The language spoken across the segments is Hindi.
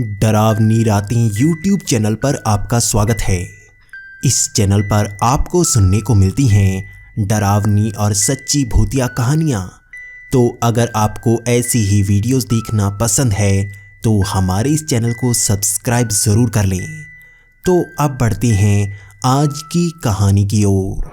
डरावनी रातें यूट्यूब चैनल पर आपका स्वागत है। इस चैनल पर आपको सुनने को मिलती हैं डरावनी और सच्ची भूतिया कहानियाँ। तो अगर आपको ऐसी ही वीडियोस देखना पसंद है तो हमारे इस चैनल को सब्सक्राइब ज़रूर कर लें। तो अब बढ़ते हैं आज की कहानी की ओर।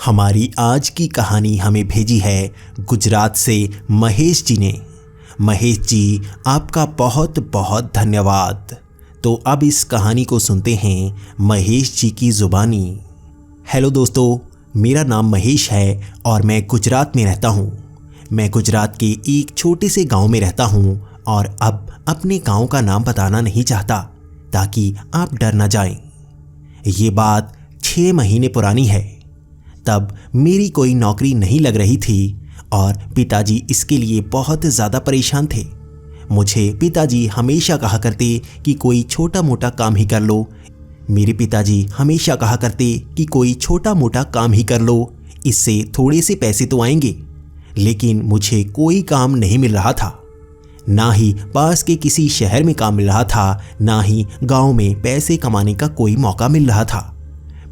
हमारी आज की कहानी हमें भेजी है गुजरात से महेश जी ने। महेश जी, आपका बहुत बहुत धन्यवाद। तो अब इस कहानी को सुनते हैं महेश जी की ज़ुबानी। हेलो दोस्तों, मेरा नाम महेश है और मैं गुजरात में रहता हूँ। मैं गुजरात के एक छोटे से गांव में रहता हूँ और अब अपने गांव का नाम बताना नहीं चाहता ताकि आप डर न जाएं। ये बात 6 महीने पुरानी है। तब मेरी कोई नौकरी नहीं लग रही थी और पिताजी इसके लिए बहुत ज़्यादा परेशान थे। मुझे पिताजी हमेशा कहा करते कि कोई छोटा मोटा काम ही कर लो। मेरे पिताजी हमेशा कहा करते कि कोई छोटा मोटा काम ही कर लो, इससे थोड़े से पैसे तो आएंगे। लेकिन मुझे कोई काम नहीं मिल रहा था। ना ही पास के किसी शहर में काम मिल रहा था, ना ही गांव में पैसे कमाने का कोई मौका मिल रहा था।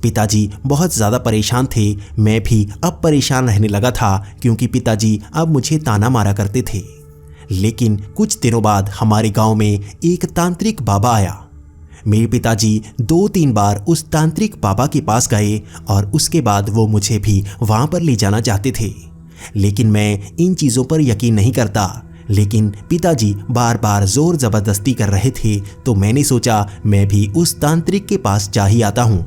पिताजी बहुत ज़्यादा परेशान थे। मैं भी अब परेशान रहने लगा था क्योंकि पिताजी अब मुझे ताना मारा करते थे। लेकिन कुछ दिनों बाद हमारे गांव में एक तांत्रिक बाबा आया। मेरे पिताजी 2-3 बार उस तांत्रिक बाबा के पास गए और उसके बाद वो मुझे भी वहाँ पर ले जाना चाहते थे। लेकिन मैं इन चीज़ों पर यकीन नहीं करता। लेकिन पिताजी बार बार ज़ोर ज़बरदस्ती कर रहे थे तो मैंने सोचा मैं भी उस तांत्रिक के पास जा ही आता हूँ।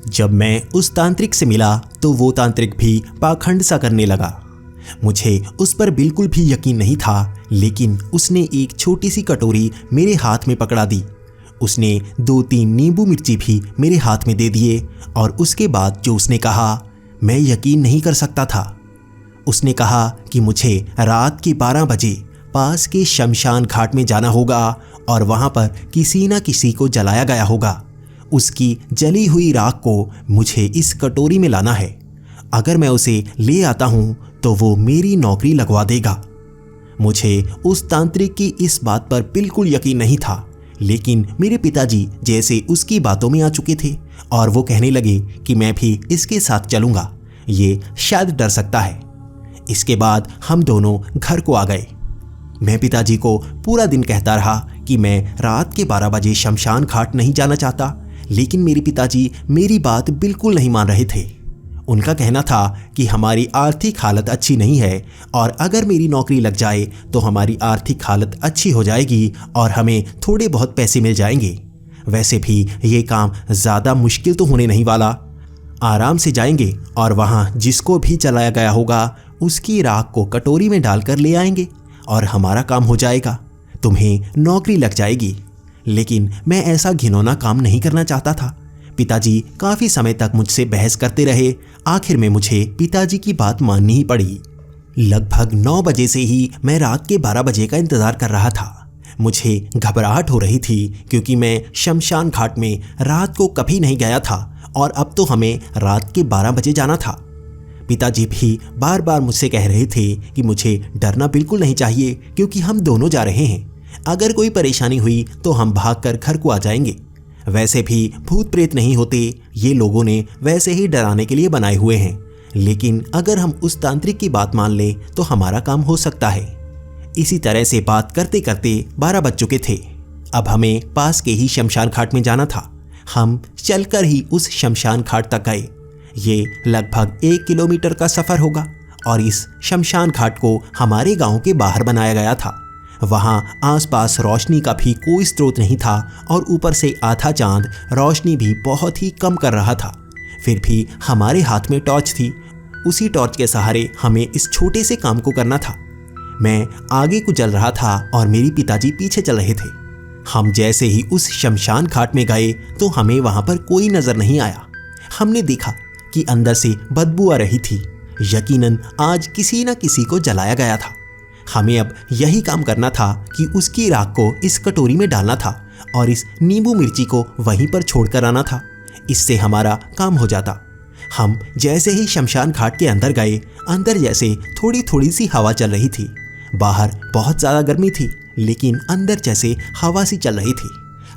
जब मैं उस तांत्रिक से मिला तो वो तांत्रिक भी पाखंड सा करने लगा। मुझे उस पर बिल्कुल भी यकीन नहीं था। लेकिन उसने एक छोटी सी कटोरी मेरे हाथ में पकड़ा दी। उसने 2-3 नींबू मिर्ची भी मेरे हाथ में दे दिए और उसके बाद जो उसने कहा मैं यकीन नहीं कर सकता था। उसने कहा कि मुझे रात के 12 बजे पास के शमशान घाट में जाना होगा और वहाँ पर किसी न किसी को जलाया गया होगा। उसकी जली हुई राख को मुझे इस कटोरी में लाना है। अगर मैं उसे ले आता हूँ तो वो मेरी नौकरी लगवा देगा। मुझे उस तांत्रिक की इस बात पर बिल्कुल यकीन नहीं था। लेकिन मेरे पिताजी जैसे उसकी बातों में आ चुके थे और वो कहने लगे कि मैं भी इसके साथ चलूँगा, ये शायद डर सकता है। इसके बाद हम दोनों घर को आ गए। मैं पिताजी को पूरा दिन कहता रहा कि मैं रात के 12 बजे शमशान घाट नहीं जाना चाहता। लेकिन मेरे पिताजी मेरी बात बिल्कुल नहीं मान रहे थे। उनका कहना था कि हमारी आर्थिक हालत अच्छी नहीं है और अगर मेरी नौकरी लग जाए तो हमारी आर्थिक हालत अच्छी हो जाएगी और हमें थोड़े बहुत पैसे मिल जाएंगे। वैसे भी ये काम ज़्यादा मुश्किल तो होने नहीं वाला। आराम से जाएंगे और वहाँ जिसको भी जलाया गया होगा उसकी राख को कटोरी में डालकर ले आएंगे और हमारा काम हो जाएगा। तुम्हें नौकरी लग जाएगी। लेकिन मैं ऐसा घिनौना काम नहीं करना चाहता था। पिताजी काफ़ी समय तक मुझसे बहस करते रहे। आखिर में मुझे पिताजी की बात माननी ही पड़ी। लगभग 9 बजे से ही मैं रात के 12 बजे का इंतज़ार कर रहा था। मुझे घबराहट हो रही थी क्योंकि मैं शमशान घाट में रात को कभी नहीं गया था और अब तो हमें रात के 12 बजे जाना था। पिताजी भी बार बार मुझसे कह रहे थे कि मुझे डरना बिल्कुल नहीं चाहिए क्योंकि हम दोनों जा रहे हैं। अगर कोई परेशानी हुई तो हम भागकर घर को आ जाएंगे। वैसे भी भूत प्रेत नहीं होते, ये लोगों ने वैसे ही डराने के लिए बनाए हुए हैं। लेकिन अगर हम उस तांत्रिक की बात मान लें तो हमारा काम हो सकता है। इसी तरह से बात करते करते 12 बज चुके थे। अब हमें पास के ही शमशान घाट में जाना था। हम चलकर ही उस शमशान घाट तक गए। ये लगभग 1 किलोमीटर का सफ़र होगा और इस शमशान घाट को हमारे गांव के बाहर बनाया गया था। वहाँ आसपास रोशनी का भी कोई स्रोत नहीं था और ऊपर से आधा चांद रोशनी भी बहुत ही कम कर रहा था। फिर भी हमारे हाथ में टॉर्च थी। उसी टॉर्च के सहारे हमें इस छोटे से काम को करना था। मैं आगे को चल रहा था और मेरे पिताजी पीछे चल रहे थे। हम जैसे ही उस शमशान घाट में गए तो हमें वहाँ पर कोई नज़र नहीं आया। हमने देखा कि अंदर से बदबू आ रही थी। यकीनन आज किसी न किसी को जलाया गया था। हमें अब यही काम करना था कि उसकी राख को इस कटोरी में डालना था और इस नींबू मिर्ची को वहीं पर छोड़कर आना था। इससे हमारा काम हो जाता। हम जैसे ही शमशान घाट के अंदर गए, अंदर जैसे थोड़ी थोड़ी सी हवा चल रही थी। बाहर बहुत ज़्यादा गर्मी थी, लेकिन अंदर जैसे हवा सी चल रही थी।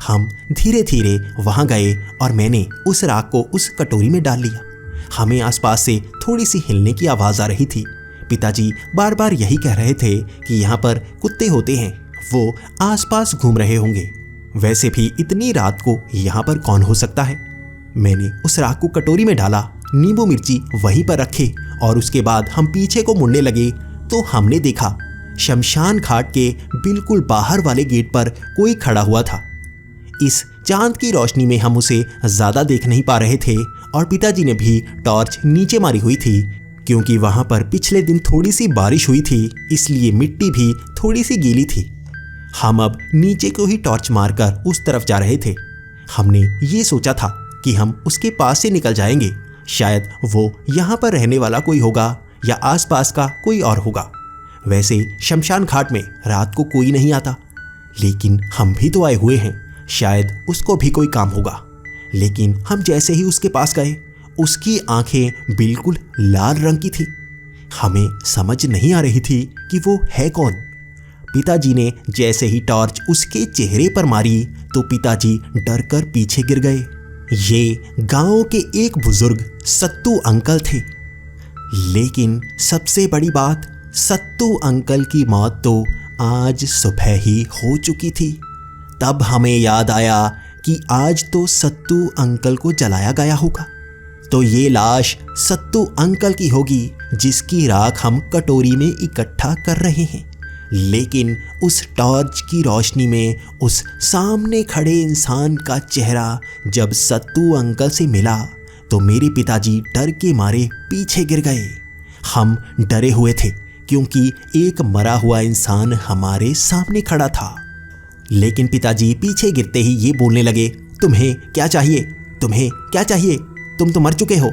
हम धीरे धीरे वहाँ गए और मैंने उस राख को उस कटोरी में डाल लिया। हमें आसपास से थोड़ी सी हिलने की आवाज़ आ रही थी। पिताजी बार बार यही कह रहे थे कि यहाँ पर कुत्ते होते हैं, वो आसपास घूम रहे होंगे। वैसे भी इतनी रात को यहाँ पर कौन हो सकता है। मैंने उस राख को कटोरी में डाला, नींबू मिर्ची वहीं पर रखे और उसके बाद हम पीछे को मुड़ने लगे तो हमने देखा शमशान घाट के बिल्कुल बाहर वाले गेट पर कोई खड़ा हुआ था। इस चांद की रोशनी में हम उसे ज़्यादा देख नहीं पा रहे थे और पिताजी ने भी टॉर्च नीचे मारी हुई थी, क्योंकि वहाँ पर पिछले दिन थोड़ी सी बारिश हुई थी, इसलिए मिट्टी भी थोड़ी सी गीली थी। हम अब नीचे को ही टॉर्च मारकर उस तरफ जा रहे थे। हमने ये सोचा था कि हम उसके पास से निकल जाएंगे, शायद वो यहाँ पर रहने वाला कोई होगा या आसपास का कोई और होगा। वैसे शमशान घाट में रात को कोई नहीं आता, लेकिन हम भी तो आए हुए हैं, शायद उसको भी कोई काम होगा। लेकिन हम जैसे ही उसके पास गए, उसकी आंखें बिल्कुल लाल रंग की थी। हमें समझ नहीं आ रही थी कि वो है कौन। पिताजी ने जैसे ही टॉर्च उसके चेहरे पर मारी तो पिताजी डर कर पीछे गिर गए। ये गांव के एक बुजुर्ग सत्तू अंकल थे। लेकिन सबसे बड़ी बात, सत्तू अंकल की मौत तो आज सुबह ही हो चुकी थी। तब हमें याद आया कि आज तो सत्तू अंकल को जलाया गया होगा, तो ये लाश सत्तू अंकल की होगी जिसकी राख हम कटोरी में इकट्ठा कर रहे हैं। लेकिन उस टॉर्च की रोशनी में उस सामने खड़े इंसान का चेहरा जब सत्तू अंकल से मिला तो मेरे पिताजी डर के मारे पीछे गिर गए। हम डरे हुए थे क्योंकि एक मरा हुआ इंसान हमारे सामने खड़ा था। लेकिन पिताजी पीछे गिरते ही ये बोलने लगे, तुम्हें क्या चाहिए, तुम्हें क्या चाहिए, तुम तो मर चुके हो।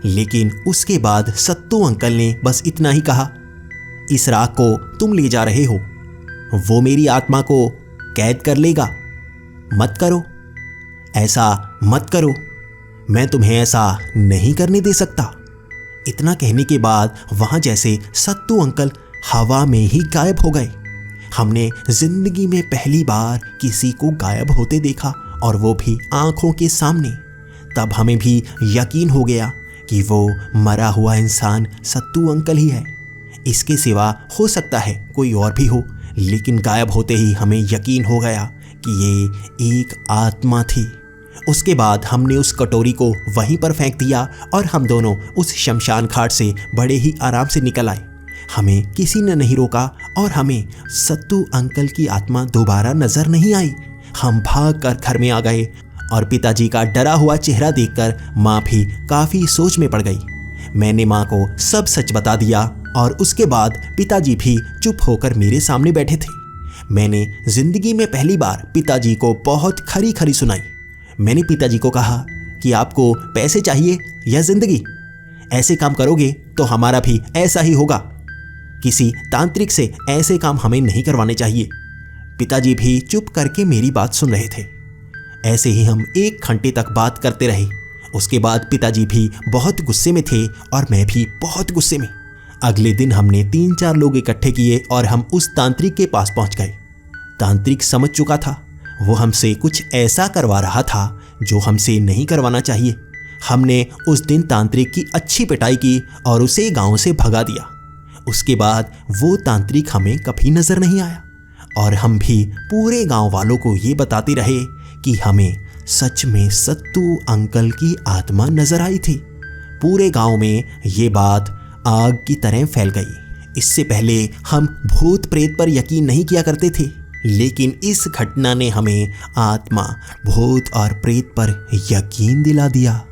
लेकिन उसके बाद सत्तू अंकल ने बस इतना ही कहा, इस राख को तुम ले जा रहे हो, वो मेरी आत्मा को कैद कर लेगा, मत करो, ऐसा मत करो, मैं तुम्हें ऐसा नहीं करने दे सकता। इतना कहने के बाद वहाँ जैसे सत्तू अंकल हवा में ही गायब हो गए। हमने जिंदगी में पहली बार किसी को गायब होते देखा, और वो भी आंखों के सामने। तब हमें भी यकीन हो गया कि वो मरा हुआ इंसान सत्तू अंकल ही है। इसके सिवा हो सकता है कोई और भी हो, लेकिन गायब होते ही हमें यकीन हो गया कि ये एक आत्मा थी। उसके बाद हमने उस कटोरी को वहीं पर फेंक दिया और हम दोनों उस शमशान घाट से बड़े ही आराम से निकल आए। हमें किसी ने नहीं रोका और हमें सत्तू अंकल की आत्मा दोबारा नजर नहीं आई। हम भाग कर घर में आ गए और पिताजी का डरा हुआ चेहरा देखकर माँ भी काफ़ी सोच में पड़ गई। मैंने माँ को सब सच बता दिया और उसके बाद पिताजी भी चुप होकर मेरे सामने बैठे थे। मैंने जिंदगी में पहली बार पिताजी को बहुत खरी खरी सुनाई। मैंने पिताजी को कहा कि आपको पैसे चाहिए या जिंदगी, ऐसे काम करोगे तो हमारा भी ऐसा ही होगा। किसी तांत्रिक से ऐसे काम हमें नहीं करवाने चाहिए। पिताजी भी चुप करके मेरी बात सुन रहे थे। ऐसे ही हम 1 घंटे तक बात करते रहे। उसके बाद पिताजी भी बहुत गुस्से में थे और मैं भी बहुत गुस्से में। अगले दिन हमने 3-4 लोग इकट्ठे किए और हम उस तांत्रिक के पास पहुंच गए। तांत्रिक समझ चुका था, वो हमसे कुछ ऐसा करवा रहा था जो हमसे नहीं करवाना चाहिए। हमने उस दिन तांत्रिक की अच्छी पिटाई की और उसे गांव से भगा दिया। उसके बाद वो तांत्रिक हमें कभी नजर नहीं आया और हम भी पूरे गांव वालों को ये बताते रहे कि हमें सच में सत्तू अंकल की आत्मा नजर आई थी। पूरे गांव में ये बात आग की तरह फैल गई। इससे पहले हम भूत प्रेत पर यकीन नहीं किया करते थे, लेकिन इस घटना ने हमें आत्मा, भूत और प्रेत पर यकीन दिला दिया।